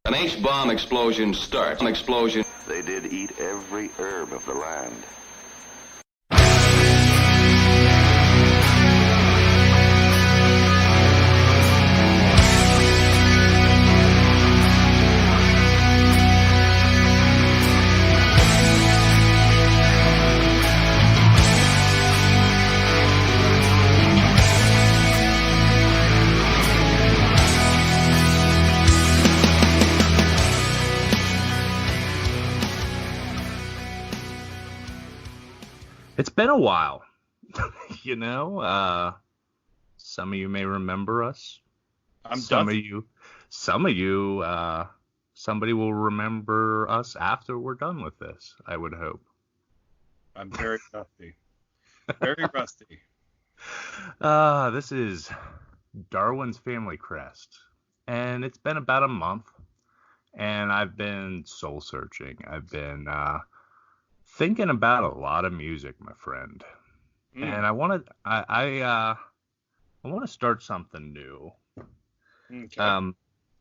An H-bomb explosion starts. An explosion. They did eat every herb of the land. It's been a while, some of you may remember us. Somebody will remember us after we're done with this, I would hope. I'm very rusty. Very rusty. This is Darwin's Family Crest, and it's been about a month, and I've been soul searching. I've been thinking about a lot of music, my friend, and I want to start something new. Okay.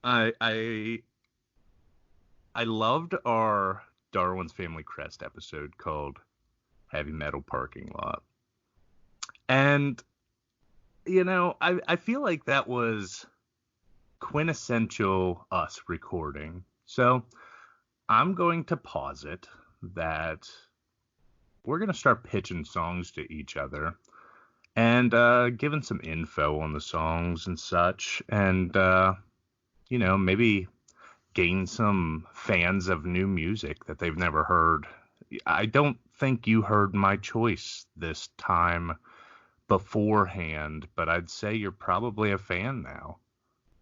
I loved our Darwin's Family Crest episode called Heavy Metal Parking Lot, and I feel like that was quintessential us recording. So I'm going to posit that we're going to start pitching songs to each other and giving some info on the songs and such, and maybe gain some fans of new music that they've never heard. I don't think you heard my choice this time beforehand, but I'd say you're probably a fan now.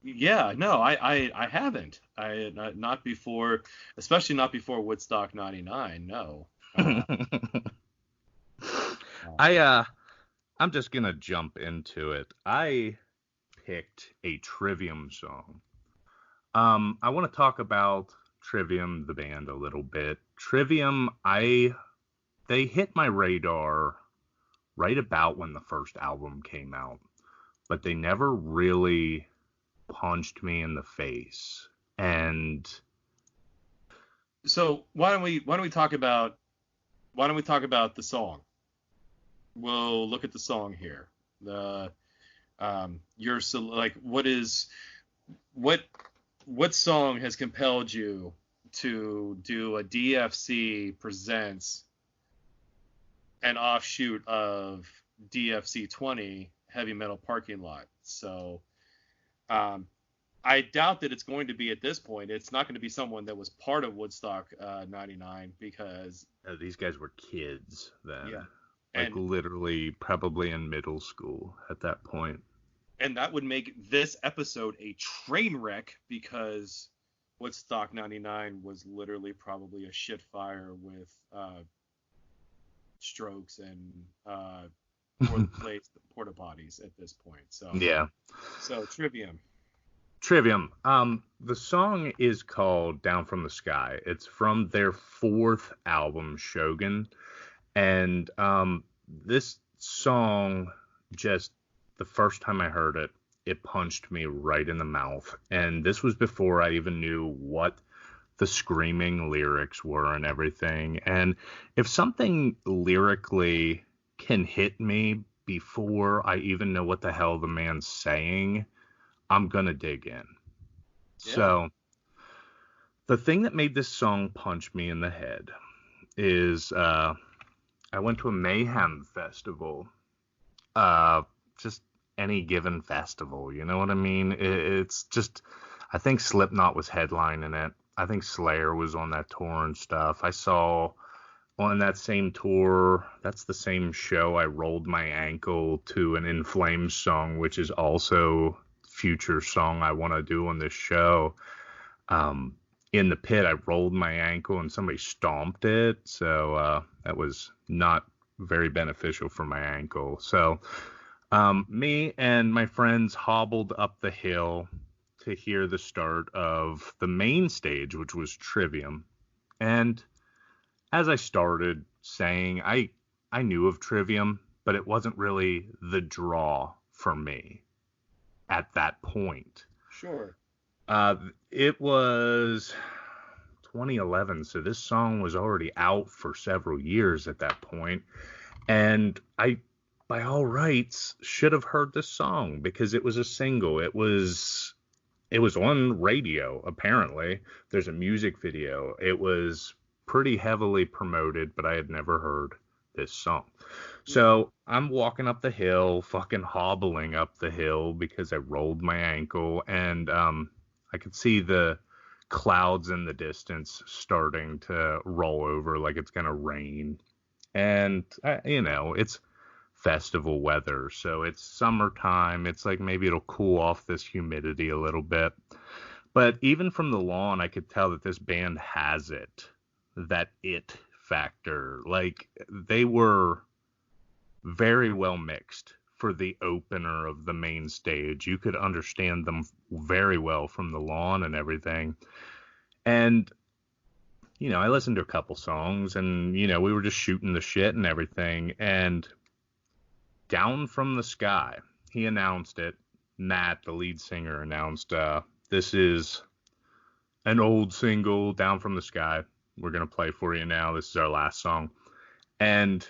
Yeah, no, I haven't. Not before, especially not before Woodstock 99. No. I'm just gonna jump into it. I picked a Trivium song. I want to talk about Trivium, the band, a little bit. Trivium, they hit my radar right about when the first album came out, but they never really punched me in the face. And so why don't we talk about the song? We'll look at the song here. What song has compelled you to do a DFC presents an offshoot of DFC 20 Heavy Metal Parking Lot? So I doubt that it's going to be, at this point, it's not going to be someone that was part of Woodstock 99, because these guys were kids then. Yeah. Like literally probably in middle school at that point. And that would make this episode a train wreck, because Woodstock 99 was literally probably a shit fire with strokes and porta potties at this point. So yeah. So Trivium. The song is called Down from the Sky. It's from their fourth album, Shogun. And this song, just the first time I heard it, it punched me right in the mouth. And this was before I even knew what the screaming lyrics were and everything. And if something lyrically can hit me before I even know what the hell the man's saying, I'm going to dig in. Yeah. So the thing that made this song punch me in the head is I went to a Mayhem festival. Just any given festival, you know what I mean? It's just, I think Slipknot was headlining it. I think Slayer was on that tour and stuff. I saw on that same tour, that's the same show I rolled my ankle to an In Flames song, which is also future song I want to do on this show. In the pit, I rolled my ankle and somebody stomped it. So that was not very beneficial for my ankle. So me and my friends hobbled up the hill to hear the start of the main stage, which was Trivium. And as I started saying, I knew of Trivium, but it wasn't really the draw for me at that point. Sure. It was 2011, so this song was already out for several years at that point, and I, by all rights, should have heard this song because it was a single. It was on radio, apparently. There's a music video. It was pretty heavily promoted, but I had never heard this song. So I'm walking up the hill, fucking hobbling up the hill because I rolled my ankle, and I could see the clouds in the distance starting to roll over like it's gonna rain. And it's festival weather, so it's summertime. It's like maybe it'll cool off this humidity a little bit. But even from the lawn, I could tell that this band has that it factor. Like, they were very well mixed for the opener of the main stage. You could understand them very well from the lawn and everything. And, I listened to a couple songs, and, we were just shooting the shit and everything. And Down from the Sky, he announced it. Matt, the lead singer, announced, this is an old single, Down from the Sky. We're going to play for you now. This is our last song. And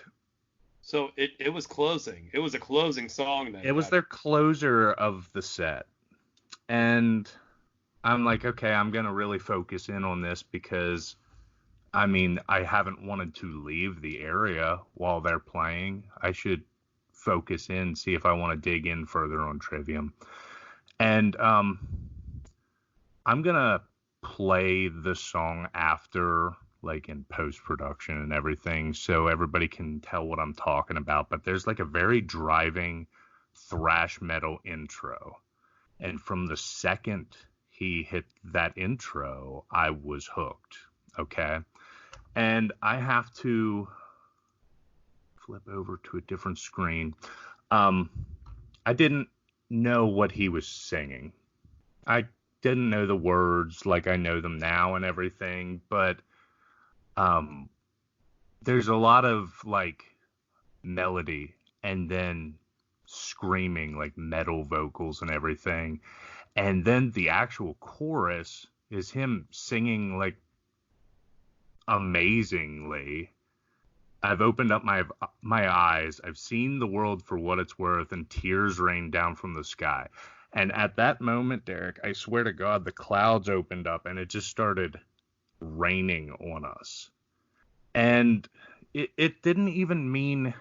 so it was closing. It was a closing song then. It was their closer of the set. And I'm like, okay, I'm going to really focus in on this because, I haven't wanted to leave the area while they're playing. I should focus in, see if I want to dig in further on Trivium. And I'm going to play the song after, like, in post-production and everything, so everybody can tell what I'm talking about. But there's like a very driving thrash metal intro. And from the second he hit that intro, I was hooked. Okay. And I have to flip over to a different screen. I didn't know what he was singing. I didn't know the words like I know them now and everything, but there's a lot of like melody and then screaming, like metal vocals and everything. And then the actual chorus is him singing like amazingly. I've opened up my eyes. I've seen the world for what it's worth, and tears rain down from the sky. And at that moment, Derek, I swear to God, the clouds opened up and it just started raining on us. And it didn't even mean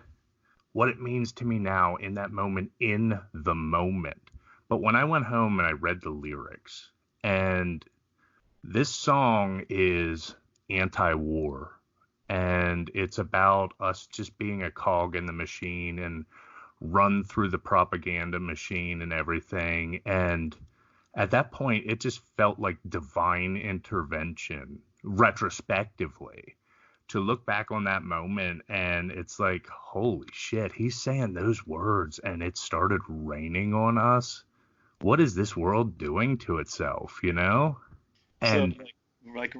what it means to me now in that moment, in the moment. But when I went home and I read the lyrics, and this song is anti-war, and it's about us just being a cog in the machine and run through the propaganda machine and everything. And at that point, it just felt like divine intervention, retrospectively, to look back on that moment. And it's like, holy shit, he's saying those words and it started raining on us. What is this world doing to itself, And so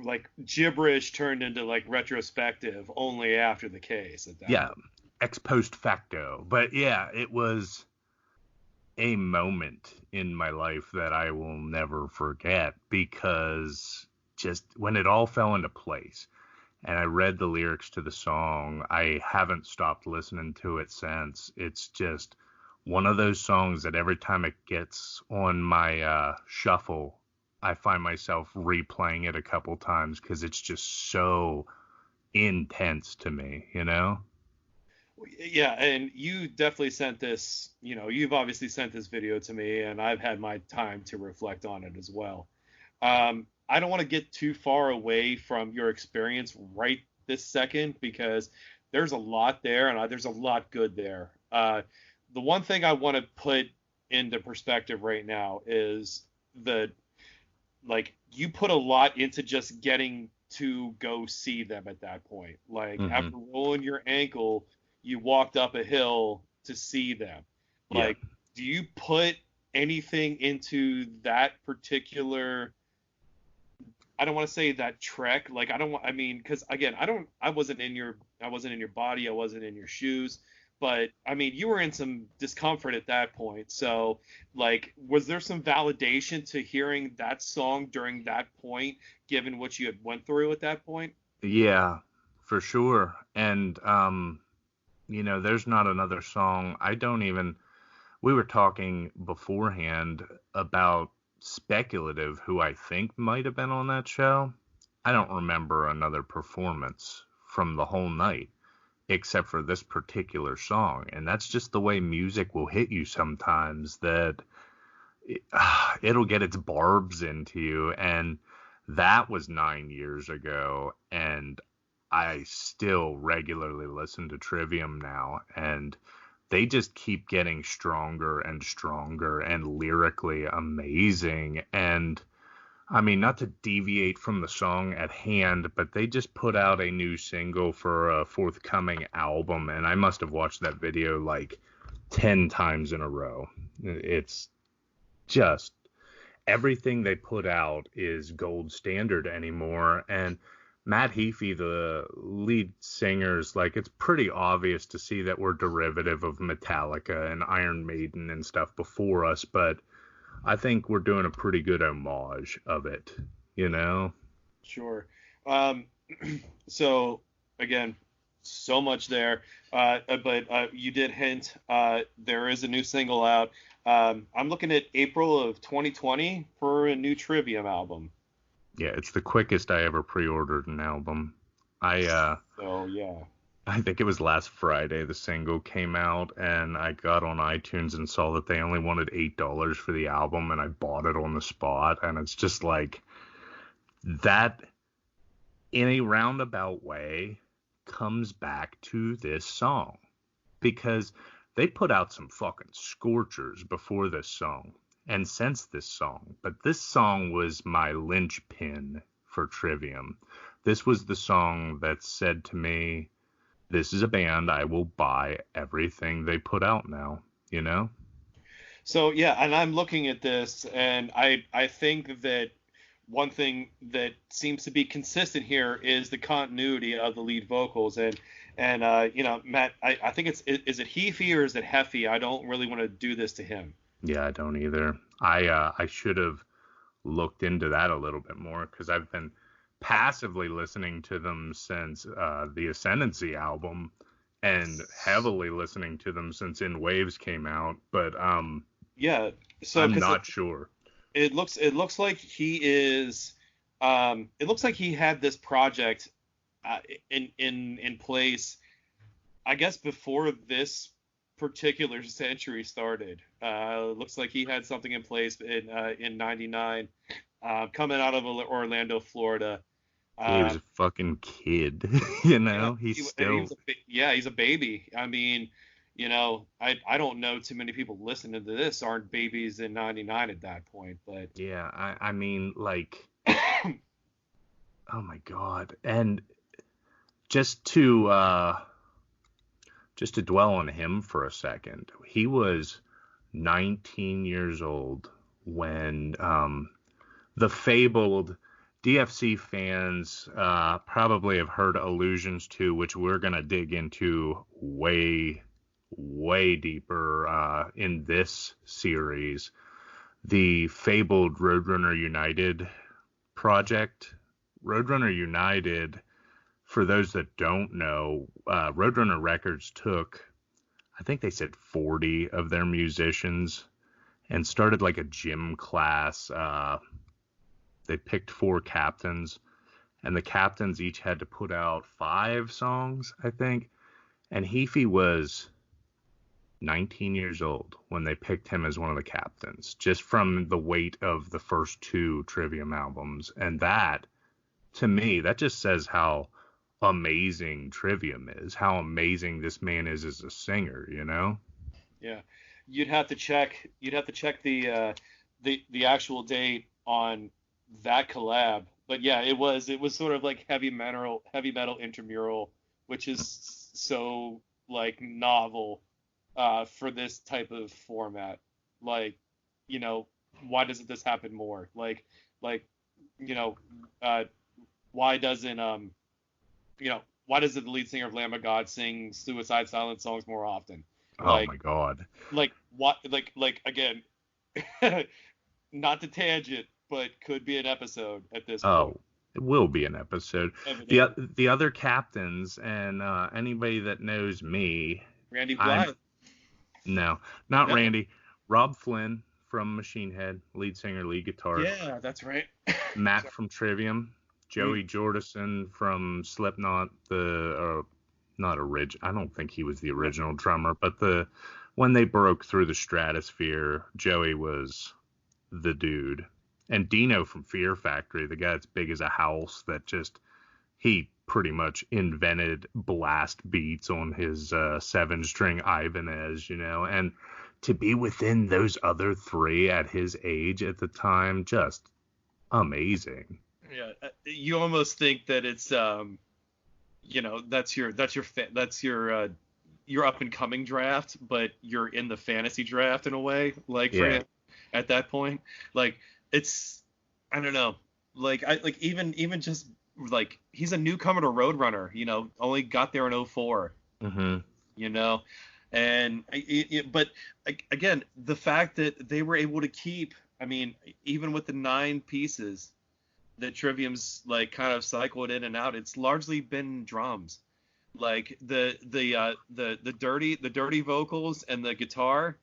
like gibberish turned into like retrospective only after the case at that point. Ex post facto. But yeah, it was a moment in my life that I will never forget, because just when it all fell into place and I read the lyrics to the song, I haven't stopped listening to it since. It's just one of those songs that every time it gets on my shuffle, I find myself replaying it a couple times because it's just so intense to me, Yeah, and you definitely sent this, you've obviously sent this video to me, and I've had my time to reflect on it as well. I don't want to get too far away from your experience right this second, because there's a lot there, and there's a lot good there. The one thing I want to put into perspective right now is you put a lot into just getting to go see them at that point. Like, after rolling your ankle, you walked up a hill to see them. Like, do you put anything into that particular, I don't want to say that trek, like, because again, I wasn't in your body, I wasn't in your shoes, But I mean, you were in some discomfort at that point. So, like, was there some validation to hearing that song during that point, given what you had went through at that point? Yeah, for sure. And there's not another song. I don't even. We were talking beforehand about Speculative, who I think might have been on that show. I don't remember another performance from the whole night except for this particular song. And that's just the way music will hit you sometimes, that it'll get its barbs into you. And that was 9 years ago. And I still regularly listen to Trivium now. And they just keep getting stronger and stronger and lyrically amazing. And I mean, not to deviate from the song at hand, but they just put out a new single for a forthcoming album, and I must have watched that video like 10 times in a row. It's just everything they put out is gold standard anymore. And Matt Heafy, the lead singer's like, it's pretty obvious to see that we're derivative of Metallica and Iron Maiden and stuff before us, but I think we're doing a pretty good homage of it, you know? Sure. So again, so much there. But you did hint there is a new single out. I'm looking at April of 2020 for a new Trivium album. Yeah, it's the quickest I ever pre-ordered an album. I So yeah. I think it was last Friday the single came out, and I got on iTunes and saw that they only wanted $8 for the album, and I bought it on the spot. And it's just like that, in a roundabout way, comes back to this song, because they put out some fucking scorchers before this song and since this song, but this song was my linchpin for Trivium. This was the song that said to me, this is a band I will buy everything they put out now, you know? So yeah, and I'm looking at this, and I think that one thing that seems to be consistent here is the continuity of the lead vocals. And Matt, I think is it Heafy or is it Heffy? I don't really want to do this to him. Yeah, I don't either. I should have looked into that a little bit more, because I've been passively listening to them since the Ascendancy album, and heavily listening to them since In Waves came out, but Yeah, so I'm not sure. It looks like he is it looks like he had this project in place, I guess, before this particular century started. Looks like he had something in place in '99, coming out of Orlando, Florida. He was a fucking kid, you know? He's a baby. I mean, I don't know too many people listening to this aren't babies in '99 at that point, but yeah, I mean, like, oh my God. And just to dwell on him for a second, he was 19 years old when the fabled DFC fans probably have heard allusions to, which we're going to dig into way, way deeper in this series, the fabled Roadrunner United project. Roadrunner United, for those that don't know, Roadrunner Records took, I think they said 40 of their musicians and started like a gym class. They picked 4 captains, and the captains each had to put out 5 songs, I think. And Heafy was 19 years old when they picked him as one of the captains, just from the weight of the first 2 Trivium albums. And that, to me, that just says how amazing Trivium is, how amazing this man is as a singer, you know? Yeah, you'd have to check the actual date on that collab. But yeah, it was sort of like heavy metal intramural, which is so like novel for this type of format. Like, why doesn't this happen more? Why doesn't why does the lead singer of Lamb of God sing Suicide Silence songs more often? Oh my God. Like what? Like again, not to tangent, but could be an episode at this point. Oh, it will be an episode. The other captains and anybody that knows me, Randy I'm Blythe. no, not No. Randy. Rob Flynn from Machine Head, lead singer, lead guitarist. Yeah, that's right. Matt from Trivium, Joey Jordison from Slipknot, not original. I don't think he was the original drummer, but when they broke through the stratosphere, Joey was the dude. And Dino from Fear Factory, the guy that's big as a house, he pretty much invented blast beats on his 7-string Ibanez, and to be within those other three at his age at the time, just amazing. Yeah, you almost think that it's that's your up and coming draft, but you're in the fantasy draft in a way, like for him at that point. Like it's, I don't know, even just like he's a newcomer to Roadrunner, only got there in 2004. Mm-hmm. And but again, the fact that they were able to keep, I mean, even with the 9 pieces that Trivium's like kind of cycled in and out, it's largely been drums. Like the dirty vocals and the guitar.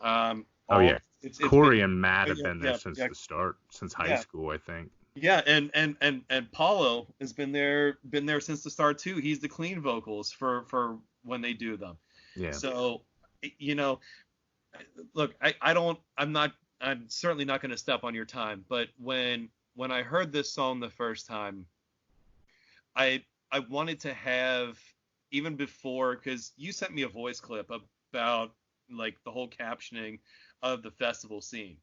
Corey and Matt have been there since the start, since high school, I think. Yeah, and Paulo has been there since the start too. He's the clean vocals for when they do them. Yeah. So, look, I'm certainly not going to step on your time, but when I heard this song the first time, I wanted to have, even before, because you sent me a voice clip about like the whole captioning of the festival scene,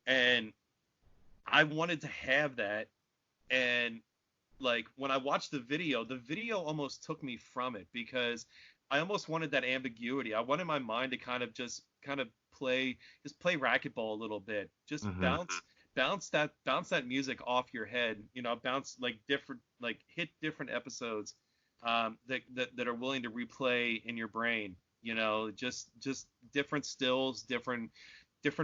and I wanted to have that. And like when I watched the video almost took me from it, because I almost wanted that ambiguity. I wanted my mind to kind of play racquetball a little bit, just bounce that music off your head, bounce like different, like hit different episodes that are willing to replay in your brain, just different stills, different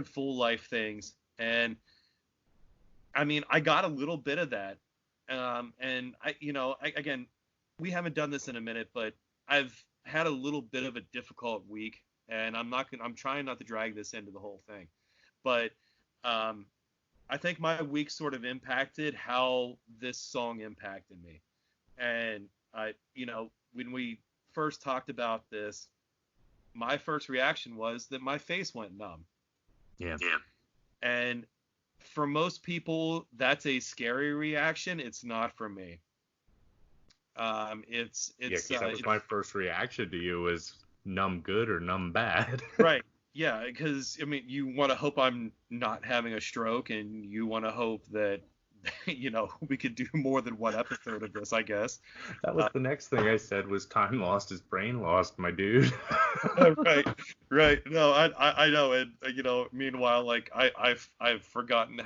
full life things. And I mean, I got a little bit of that. And again, we haven't done this in a minute, but I've had a little bit of a difficult week, and I'm trying not to drag this into the whole thing, but I think my week sort of impacted how this song impacted me. And when we first talked about this, my first reaction was that my face went numb. Yeah. And for most people, that's a scary reaction. It's not for me. That was my first reaction to you, was numb good or numb bad. Right. Yeah, because I mean, you want to hope I'm not having a stroke, and you want to hope that we could do more than one episode of this, I guess. That was the next thing I said, was time lost is brain lost, my dude. Right. No, I know. And meanwhile, like I've forgotten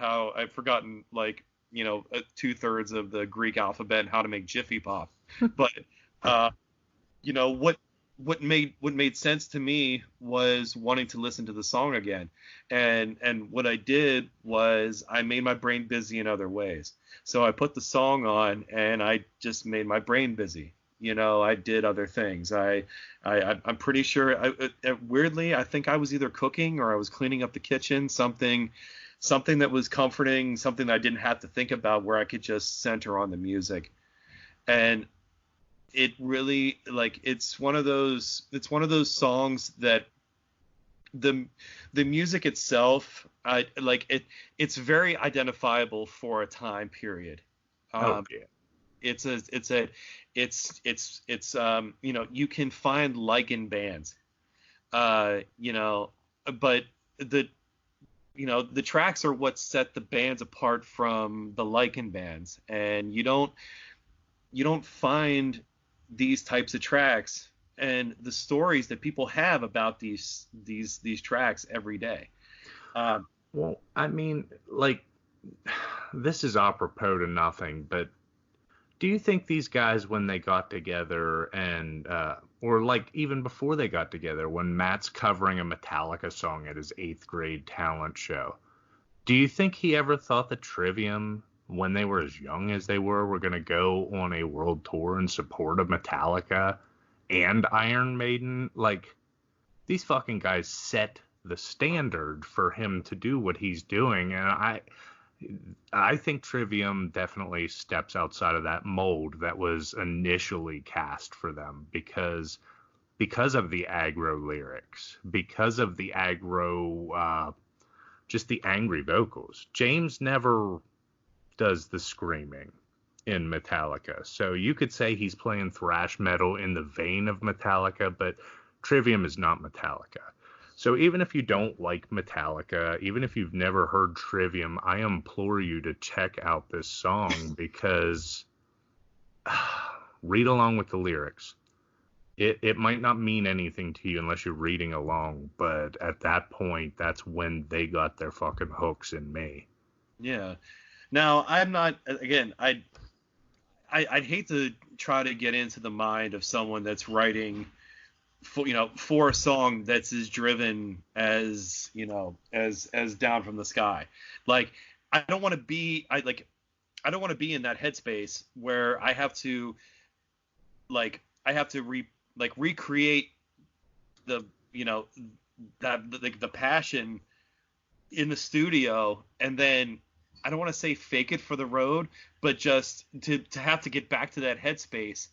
like 2/3 of the Greek alphabet and how to make Jiffy Pop. But what made sense to me was wanting to listen to the song again. And what I did was I made my brain busy in other ways. So I put the song on and I just made my brain busy. I did other things. I'm pretty sure, weirdly, I think I was either cooking or I was cleaning up the kitchen, something that was comforting, something that I didn't have to think about, where I could just center on the music. And it really, like, it's one of those songs that the music itself, it's very identifiable for a time period. It's you can find Lycan bands, but the tracks are what set the bands apart from the Lycan bands, and you don't find these types of tracks and the stories that people have about these tracks every day. Well, I mean, like, this is apropos to nothing, but Do you think these guys, when they got together and, or like even before they got together, when Matt's covering a Metallica song at his 8th grade talent show, do you think he ever thought that Trivium, when they were as young as they were going to go on a world tour in support of Metallica and Iron Maiden? Like, these fucking guys set the standard for him to do what he's doing, and I think Trivium definitely steps outside of that mold that was initially cast for them because of the aggro lyrics, because of the aggro, just the angry vocals. James never does the screaming in Metallica, so you could say he's playing thrash metal in the vein of Metallica, but Trivium is not Metallica. So even if you don't like Metallica, even if you've never heard Trivium, I implore you to check out this song because read along with the lyrics. It might not mean anything to you unless you're reading along, but at that point, that's when they got their fucking hooks in me. Yeah. Now, I'm not, again, I'd hate to try to get into the mind of someone that's writing for a song that's as driven as as Down from the Sky. Like, I don't want to be in that headspace where I have to recreate the the passion in the studio, and then I don't want to say fake it for the road, but just to have to get back to that headspace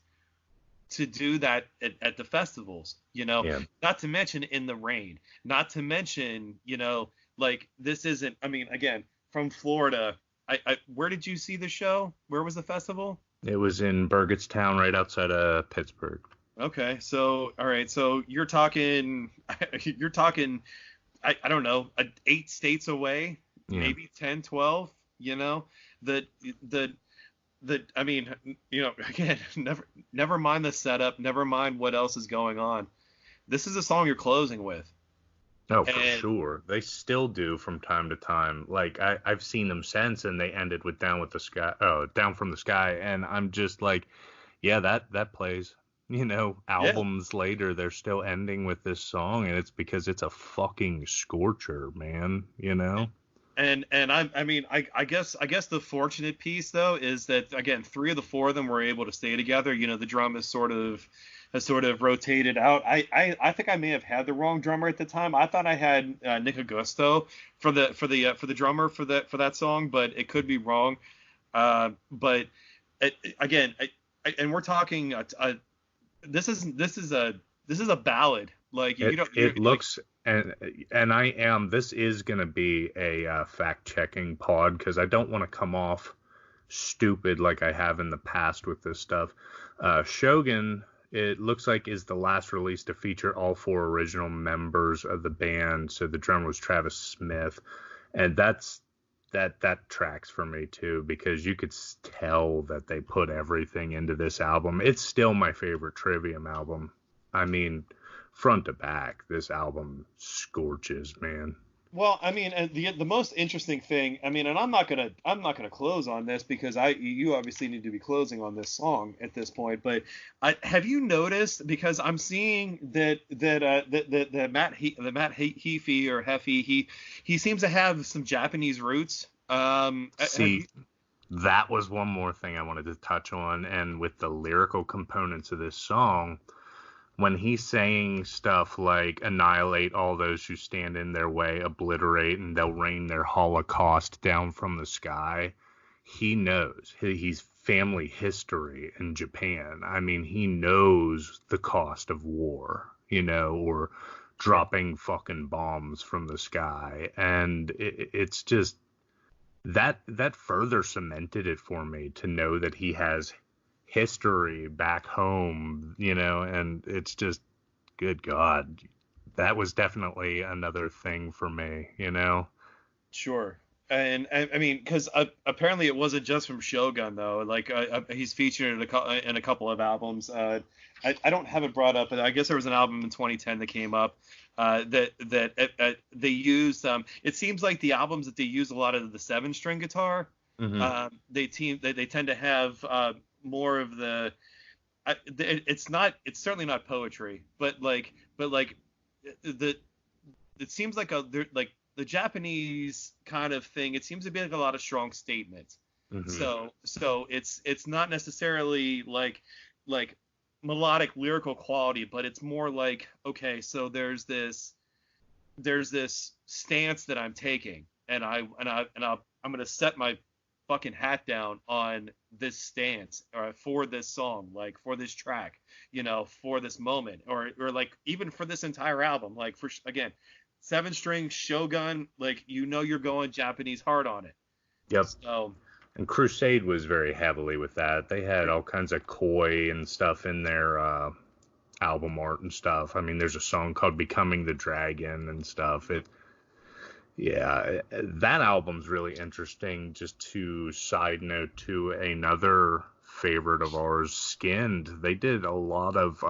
to do that at the festivals, Yeah. Not to mention in the rain, not to mention, this isn't, I mean, again, from Florida, where did you see the show? Where was the festival? It was in Burgettstown, right outside of Pittsburgh. Okay. So, all right. So you're talking, I don't know, 8 states away, Yeah. maybe 10, 12, I mean, again, never mind the setup, never mind what else is going on. This is a song you're closing with. Oh, for sure. They still do from time to time. Like I've seen them since, and they ended with Down from the Sky, and I'm just like, yeah, that plays. Albums later, they're still ending with this song, and it's because it's a fucking scorcher, man. And I guess the fortunate piece though is that, again, 3 of the 4 of them were able to stay together. The drum has sort of rotated out. I think I may have had the wrong drummer at the time. I thought I had Nick Augusto for the drummer for that song, but it could be wrong. But again, and we're talking this is a ballad. Like it looks. And this is going to be a fact-checking pod because I don't want to come off stupid like I have in the past with this stuff. Shogun, it looks like, is the last release to feature all 4 original members of the band. So the drummer was Travis Smith. And that tracks for me too, because you could tell that they put everything into this album. It's still my favorite Trivium album. I mean, front to back, this album scorches, man. Well, I mean, and the most interesting thing, I mean, and I'm not gonna close on this because you obviously need to be closing on this song at this point. But have you noticed, because I'm seeing that Matt Heafy or Heffy, he seems to have some Japanese roots. That was one more thing I wanted to touch on, and with the lyrical components of this song. When he's saying stuff like annihilate all those who stand in their way, obliterate, and they'll rain their holocaust down from the sky, he knows. He's family history in Japan. I mean, he knows the cost of war, or dropping fucking bombs from the sky. And it's just that further cemented it for me to know that he has history back home, and it's just, good God, that was definitely another thing for me, Sure. And I mean, because apparently it wasn't just from Shogun though. Like he's featured in a couple of albums. I don't have it brought up, but I guess there was an album in 2010 that came up that they used. It seems like the albums that they use a lot of the 7-string guitar. Mm-hmm. They tend to have more of the it's certainly not poetry, but like the it seems like like the Japanese kind of thing. It seems to be like a lot of strong statements. Mm-hmm. So it's not necessarily like melodic lyrical quality, but it's more like, okay, so there's this stance that I'm taking, and I'm gonna set my fucking hat down on this stance, or for this song, like for this track, for this moment, or like even for this entire album, like for again, 7-string Shogun, like you're going Japanese hard on it. Yep. So And Crusade was very heavily with that. They had all kinds of koi and stuff in their album art and stuff. I mean, there's a song called "Becoming the Dragon" and stuff. Yeah, that album's really interesting. Just to side note to another favorite of ours, Skinned. They did a lot of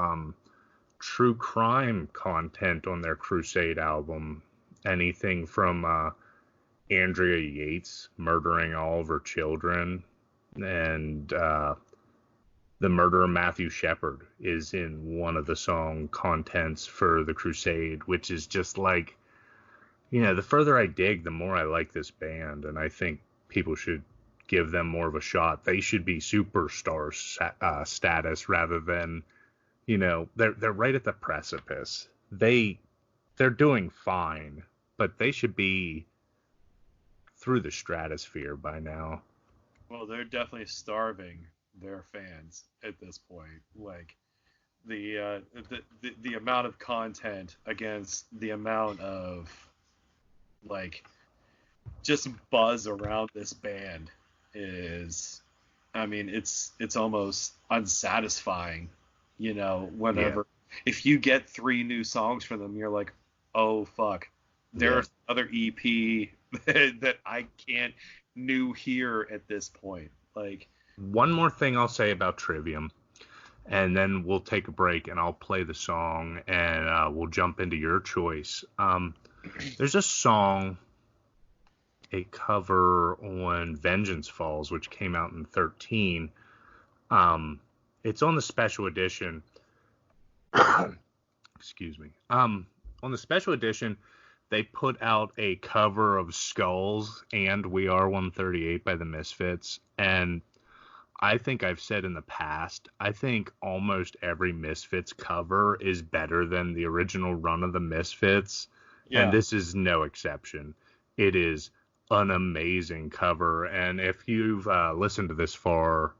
true crime content on their Crusade album. Anything from Andrea Yates murdering all of her children, and the murder of Matthew Shepard is in one of the song contents for the Crusade, which is just like, the further I dig, the more I like this band, and I think people should give them more of a shot. They should be superstar status rather than, they're right at the precipice. They're doing fine, but they should be through the stratosphere by now. Well, they're definitely starving their fans at this point. Like the amount of content against the amount of like just buzz around this band is, I mean, it's almost unsatisfying, whenever if you get 3 new songs from them, you're like, oh fuck, there's other EP that I can't hear at this point. Like, one more thing I'll say about Trivium, and then we'll take a break and I'll play the song, and we'll jump into your choice. There's a song, a cover on Vengeance Falls, which came out in 2013. It's on the special edition. Excuse me. On the special edition, they put out a cover of Skulls and We Are 138 by the Misfits. And I think I've said in the past, I think almost every Misfits cover is better than the original run of the Misfits. Yeah. And this is no exception. It is an amazing cover. And if you've listened to this far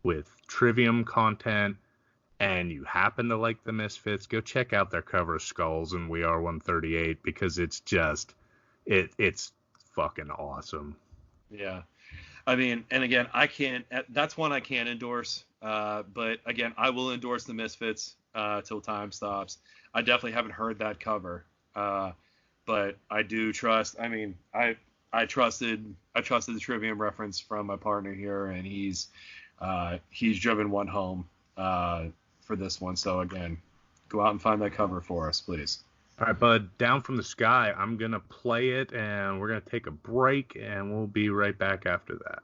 with Trivium content and you happen to like the Misfits, go check out their cover of Skulls and We Are 138, because it's just, it's fucking awesome. Yeah. I mean, and again, that's one I can't endorse. But again, I will endorse the Misfits till time stops. I definitely haven't heard that cover. But I do trust, I mean, I trusted the Trivium reference from my partner here, and he's driven one home for this one. So again, go out and find that cover for us, please. All right, bud, Down from the Sky. I'm going to play it, and we're going to take a break, and we'll be right back after that.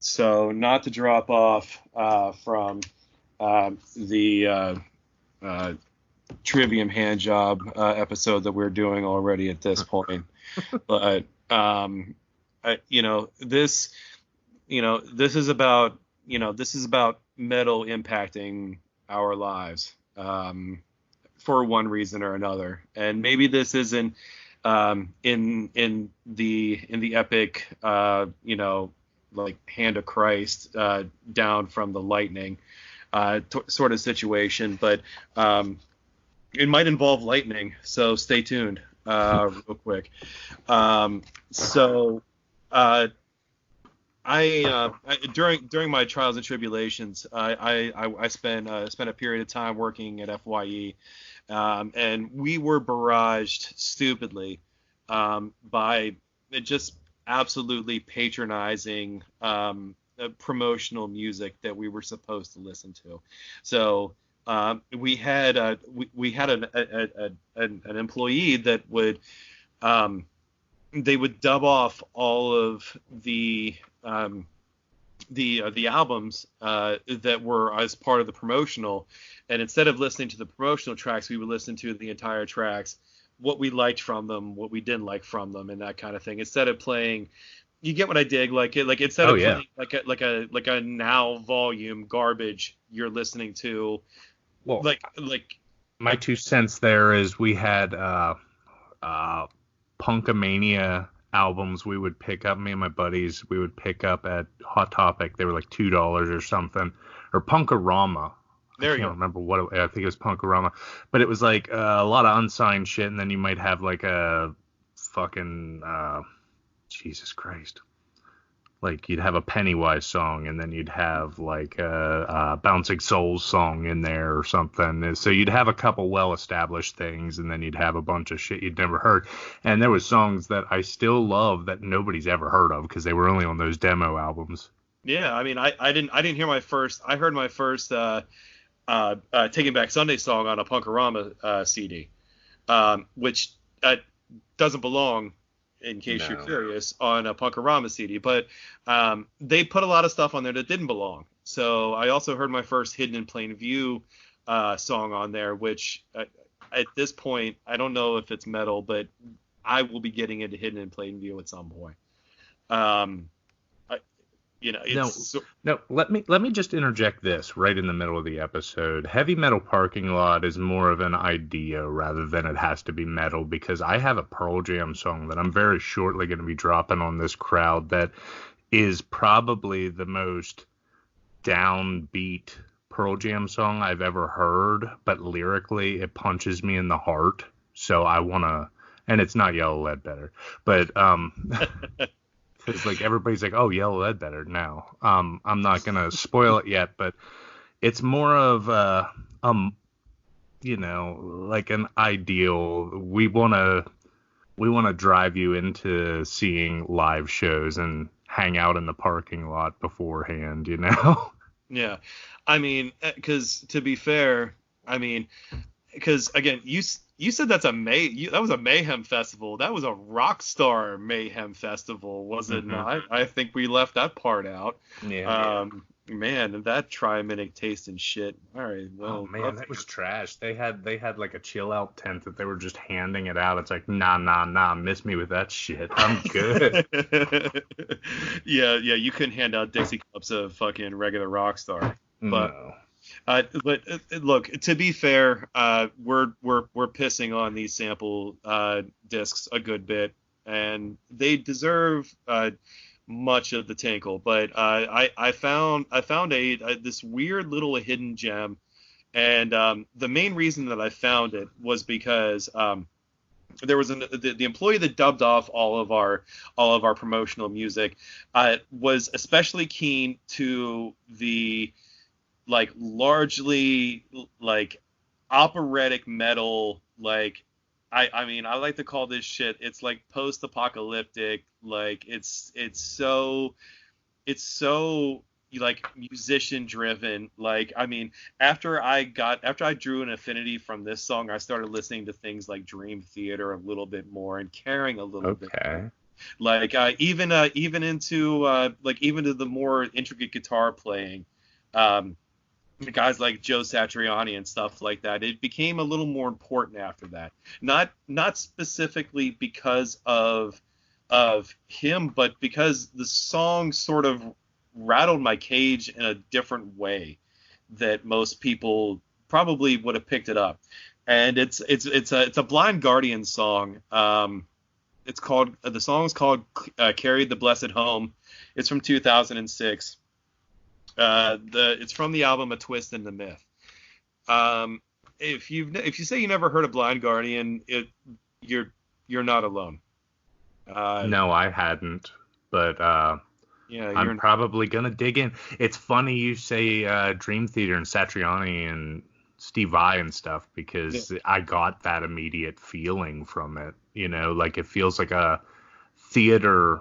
So not to drop off from the Trivium hand job episode that we're doing already at this point, but this is about metal impacting our lives for one reason or another, and maybe this isn't in the epic like hand of Christ down from the lightning sort of situation, but it might involve lightning, so stay tuned real quick. During my trials and tribulations, I spent a period of time working at FYE, and we were barraged stupidly by just absolutely patronizing promotional music that we were supposed to listen to. So we had an employee that would they would dub off all of the albums that were as part of the promotional, and instead of listening to the promotional tracks, we would listen to the entire tracks, what we liked from them, what we didn't like from them, and that kind of thing. Instead of playing, you get what I dig, instead of playing like a now volume garbage, you're listening to my 2 cents there is we had Punkamania albums we would pick up, me and my buddies, we would pick up at Hot Topic. They were like $2 or something, or Punkarama. I can't remember I think it was Punkarama, but it was like a lot of unsigned shit, and then you might have like a fucking Jesus Christ, like you'd have a Pennywise song, and then you'd have like a Bouncing Souls song in there or something. So you'd have a couple well-established things, and then you'd have a bunch of shit you'd never heard. And there was songs that I still love that nobody's ever heard of because they were only on those demo albums. Yeah, I mean, I didn't hear my first. I heard my first Taking Back Sunday song on a Punkarama CD, which doesn't belong, in case you're curious, on a Punkarama CD, but they put a lot of stuff on there that didn't belong. So I also heard my first Hidden in Plain View song on there, which at this point, I don't know if it's metal, but I will be getting into Hidden in Plain View at some point. Let me just interject this right in the middle of the episode. Heavy Metal Parking Lot is more of an idea rather than it has to be metal, because I have a Pearl Jam song that I'm very shortly going to be dropping on this crowd that is probably the most downbeat Pearl Jam song I've ever heard, but lyrically it punches me in the heart. So I want to, and it's not Yellow Ledbetter, but because like everybody's like, oh, Yellow Ledbetter now. I'm not gonna spoil it yet, but it's more of like an ideal. We wanna drive you into seeing live shows and hang out in the parking lot beforehand, Yeah, I mean, because to be fair, because again, you said that was a Mayhem festival. That was a Rockstar Mayhem festival, was it not? I think we left that part out. Yeah. Man, that Tri-Minute taste and shit. All right. Well, oh man, that was trash. They had like a chill out tent that they were just handing it out. It's like, nah, miss me with that shit. I'm good. yeah, you couldn't hand out Dixie cups of fucking regular Rockstar. But no. Look, to be fair, we're pissing on these sample discs a good bit, and they deserve much of the tinkle. But I found this weird little hidden gem, and the main reason that I found it was because there was the employee that dubbed off all of our promotional music was especially keen to the like largely like operatic metal, like I mean I like to call this shit, it's like post-apocalyptic, like it's so like musician driven. Like I mean after I drew an affinity from this song, I started listening to things like Dream Theater a little bit more and caring a little bit more. Like even into even to the more intricate guitar playing, guys like Joe Satriani and stuff like that. It became a little more important after that. Not specifically because of him, but because the song sort of rattled my cage in a different way that most people probably would have picked it up. And it's a Blind Guardian song. It's called the song is called "Carried the Blessed Home." It's from 2006. It's from the album A Twist in the Myth. If you say you never heard of Blind Guardian, you're not alone. No, I hadn't, but yeah, I'm probably gonna dig in. It's funny you say Dream Theater and Satriani and Steve Vai and stuff, because I got that immediate feeling from it. You know, like it feels like a theater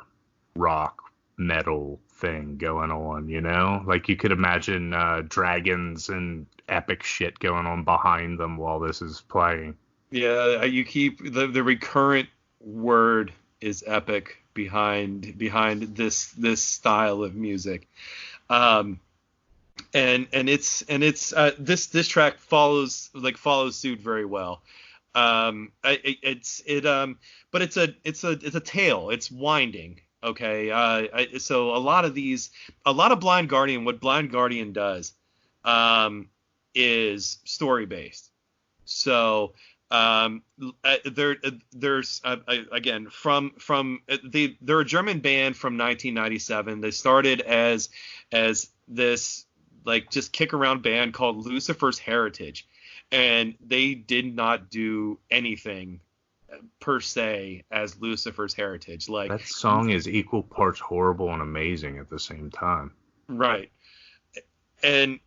rock metal thing going on, you know? Like you could imagine dragons and epic shit going on behind them while this is playing. Yeah, you keep the recurrent word is epic behind this style of music. And this track follows suit very well. But it's a tale. It's winding. Okay. So a lot of Blind Guardian, what Blind Guardian does, is story based. So, there's again they're a German band from 1997. They started as this like just kick around band called Lucifer's Heritage, and they did not do anything per se as Lucifer's Heritage. Like that song is equal parts horrible and amazing at the same time. Right. And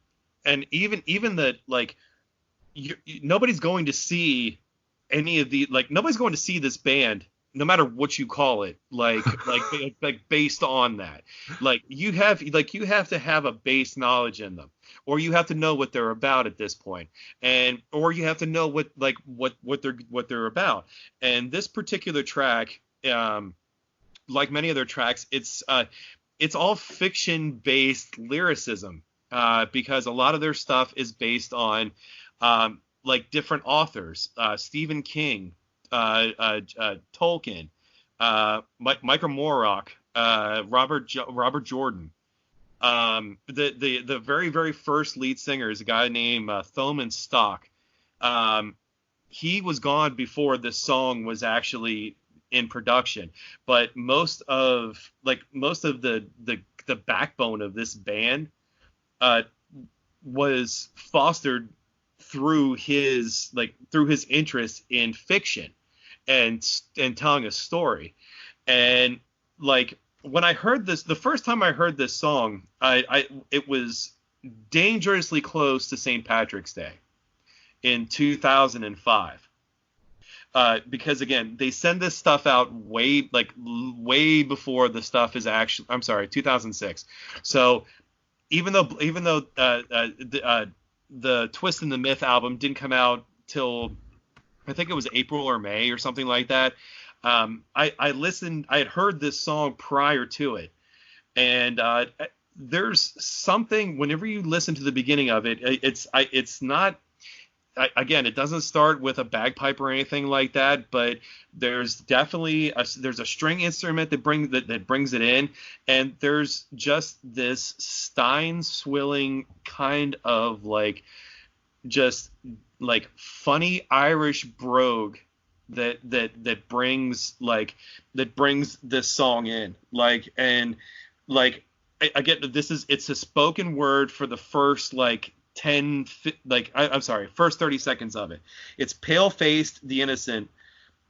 even that, like, nobody's going to see any of the, like, nobody's going to see this band no matter what you call it, like based on that. Like you have to have a base knowledge in them, or you have to know what they're about at this point, or you have to know what they're about. And this particular track, like many other tracks, it's all fiction based lyricism, because a lot of their stuff is based on like different authors, Stephen King, Tolkien, Michael Moorcock, Robert Jordan. The very, very first lead singer is a guy named Thoman Stock. He was gone before this song was actually in production, but most of the backbone of this band was fostered through his interest in fiction and telling a story. And like when I heard this, the first time I heard this song, it was dangerously close to St. Patrick's Day in 2005. Because again, they send this stuff out way before the stuff is actually, I'm sorry, 2006. So even though the Twist in the Myth album didn't come out till I think it was April or May or something like that, I had heard this song prior to it, and there's something whenever you listen to the beginning of it, it's not. Again, it doesn't start with a bagpipe or anything like that, but there's definitely there's a string instrument that brings it in, and there's just this Stein swilling kind of like just like funny Irish brogue that brings this song in, like, and like I get this is it's a spoken word for the first first 30 seconds of it. It's pale-faced, the innocent,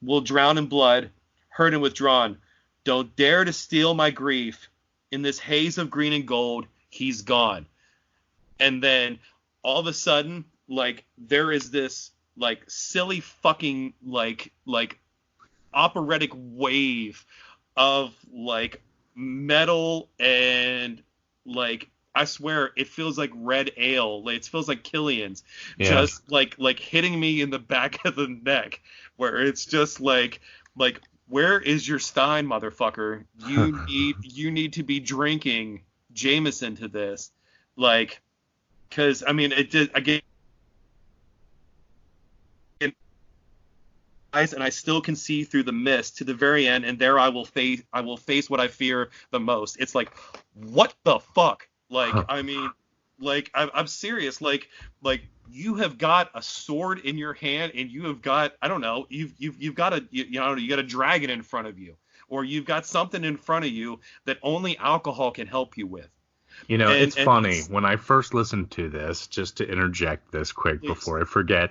will drown in blood, hurt and withdrawn. Don't dare to steal my grief. In this haze of green and gold, he's gone. And then all of a sudden, like, there is this like silly fucking like operatic wave of like metal and like I swear it feels like red ale. It feels like Killian's, just like hitting me in the back of the neck, where it's just like where is your Stein, motherfucker? You need to be drinking Jameson to this, like, because I mean it did again. And I still can see through the mist to the very end, and there I will face what I fear the most. It's like, what the fuck? Like, I mean, like, I'm serious. Like you have got a sword in your hand, and you have got, I don't know, you've got you got a dragon in front of you, or you've got something in front of you that only alcohol can help you with. You know, it's funny. When I first listened to this, just to interject this quick before I forget,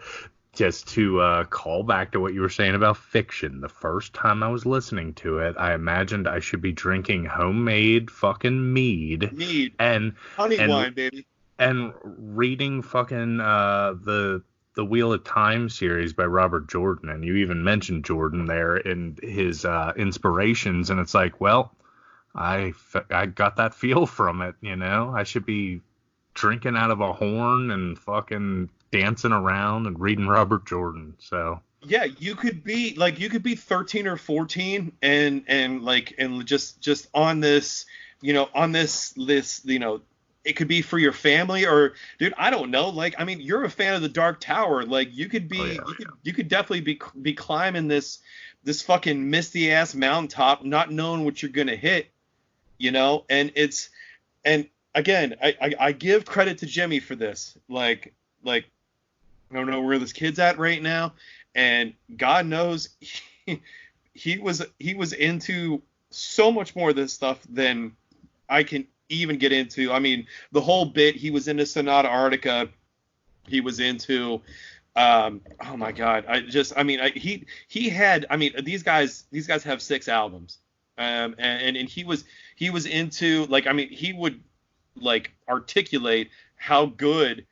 just to call back to what you were saying about fiction. The first time I was listening to it, I imagined I should be drinking homemade fucking mead. And honey wine, baby. And reading fucking the Wheel of Time series by Robert Jordan. And you even mentioned Jordan there in his inspirations. And it's like, well, I got that feel from it, you know? I should be drinking out of a horn and fucking dancing around and reading Robert Jordan. So yeah, you could be 13 or 14 and just on this, you know, on this list, you know, it could be for your family, or dude, I don't know, like, I mean, you're a fan of the Dark Tower, like you could be you could definitely be climbing this fucking misty ass mountaintop, not knowing what you're gonna hit, you know. And again, I give credit to Jimmy for this, like I don't know where this kid's at right now, and God knows he was into so much more of this stuff than I can even get into. I mean, the whole bit, he was into Sonata Arctica, he was into oh my God, he had, I mean, these guys have 6 albums, and he was into, like, I mean, he would like articulate how good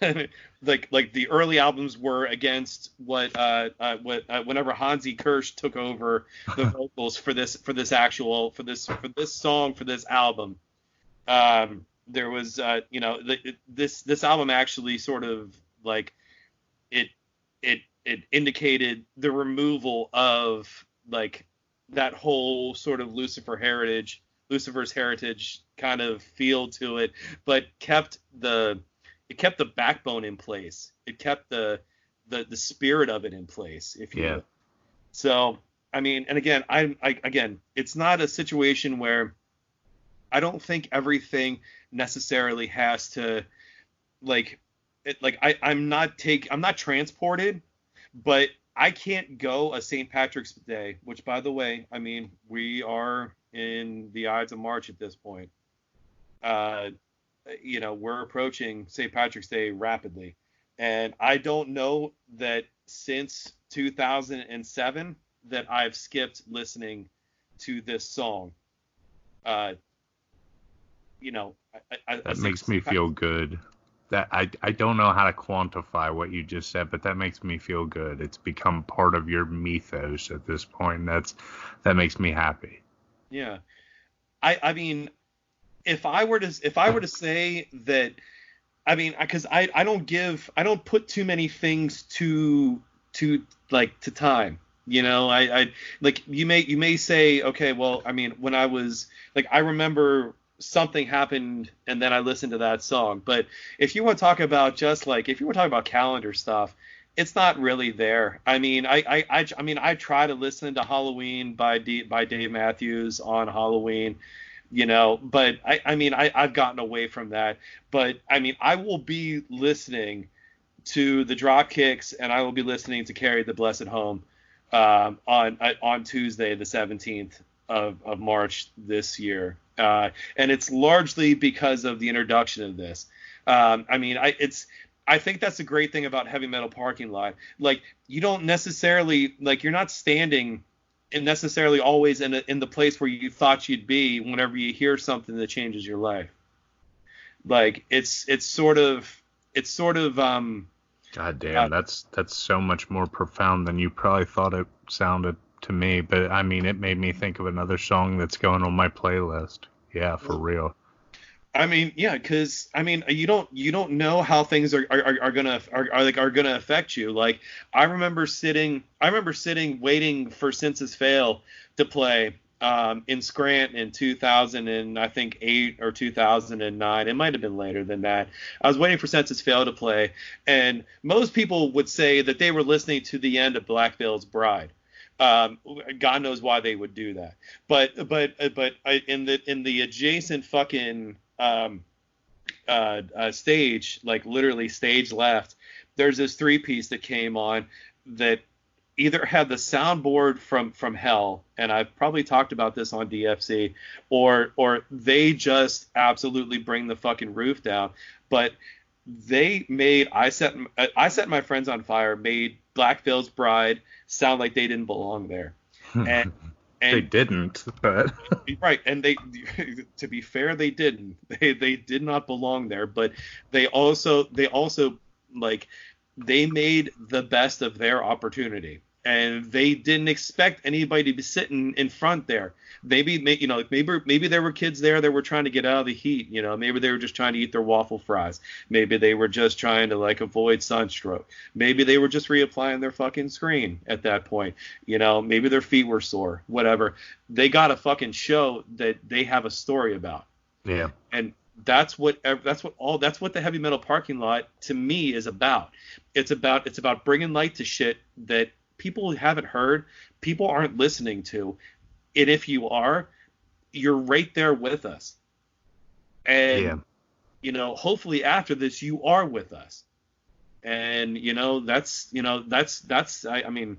like the early albums were against what whenever Hansi Kirsch took over the vocals for this song, for this album. There was you know, this album actually sort of like it indicated the removal of like that whole sort of Lucifer's heritage kind of feel to it, but kept the backbone in place. It kept the spirit of it in place, if you will. So, I mean, and again, again, it's not a situation where I don't think everything necessarily has to I'm not transported, but I can't go a St. Patrick's Day, which, by the way, I mean, we are in the Ides of March at this point. You know, we're approaching St. Patrick's Day rapidly, and I don't know that since 2007 that I've skipped listening to this song. You know, that makes me feel good. That I don't know how to quantify what you just said, but that makes me feel good. It's become part of your mythos at this point. That makes me happy. Yeah, I mean, if I were to say that, I mean, because I don't put too many things to time, you know. I like, you may say, okay, well, I mean, when I was like, I remember something happened and then I listened to that song. But if you want to talk about calendar stuff, it's not really there. I mean, I try to listen to Halloween by Dave Matthews on Halloween, you know, but I've gotten away from that. But I mean, I will be listening to the Dropkicks, and I will be listening to Carry the Blessed Home on Tuesday, the 17th of March this year. And it's largely because of the introduction of this. I think that's a great thing about Heavy Metal Parking Lot. Like, you don't necessarily, like, you're not standing in necessarily always in the place where you thought you'd be whenever you hear something that changes your life. Like, it's sort of God damn, that's so much more profound than you probably thought it sounded to me. But I mean, it made me think of another song that's going on my playlist. Yeah, for real. I mean, yeah, because I mean, you don't know how things are gonna affect you. Like I remember sitting waiting for Census Fail to play in Scranton in 2000 and I think 8 or 2009. It might have been later than that. I was waiting for Census Fail to play, and most people would say that they were listening to the end of Black Veil's Bride. Um, God knows why they would do that, in the adjacent fucking stage, like literally stage left, there's this 3-piece that came on that either had the soundboard from hell, and I've probably talked about this on DFC, or they just absolutely bring the fucking roof down. But they made I Set My Friends on Fire made Black Veil's Bride sound like they didn't belong there. And They didn't, but right, and they to be fair, they didn't. They did not belong there, but they also like they made the best of their opportunity. And they didn't expect anybody to be sitting in front there. Maybe there were kids there that were trying to get out of the heat. Maybe they were just trying to eat their waffle fries. Maybe they were just trying to like avoid sunstroke. Maybe they were just reapplying their fucking screen at that point. Maybe their feet were sore. Whatever. They got a fucking show that they have a story about. yeah. And that's what the heavy metal parking lot to me is about. It's about bringing light to shit that people haven't heard, people aren't listening to, and if you are, you're right there with us. And hopefully after this, you are with us. And I mean,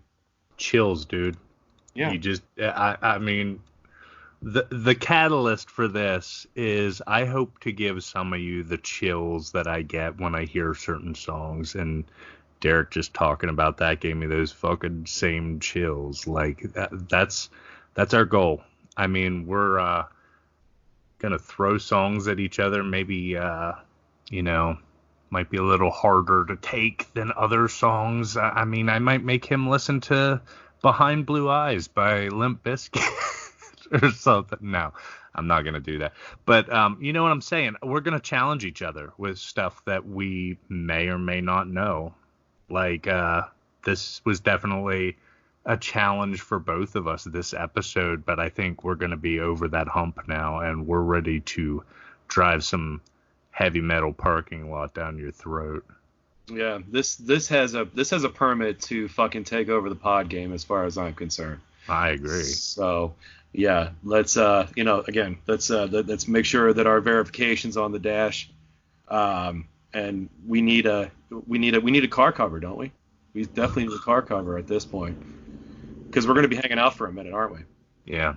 chills, dude. Yeah. You just, I mean, the catalyst for this is I hope to give some of you the chills that I get when I hear certain songs, and Derek just talking about that gave me those fucking same chills. Like that's our goal. I mean, we're gonna throw songs at each other. Maybe might be a little harder to take than other songs. I mean, I might make him listen to Behind Blue Eyes by Limp Bizkit or something. No, I'm not gonna do that. But you know what I'm saying? We're gonna challenge each other with stuff that we may or may not know. Like, this was definitely a challenge for both of us this episode, but I think we're going to be over that hump now, and we're ready to drive some heavy metal parking lot down your throat. Yeah, this has a permit to fucking take over the pod game as far as I'm concerned. I agree. So, yeah, let's let's make sure that our verification's on the dash. And we need a car cover, don't we? We definitely need a car cover at this point, because we're going to be hanging out for a minute, aren't we? Yeah.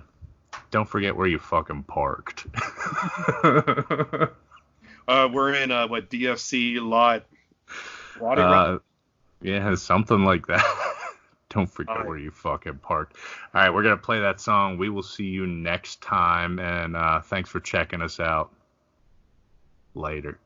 Don't forget where you fucking parked. We're in DFC lot. Yeah, something like that. Don't forget where you fucking parked. All right, we're gonna play that song. We will see you next time, and thanks for checking us out. Later.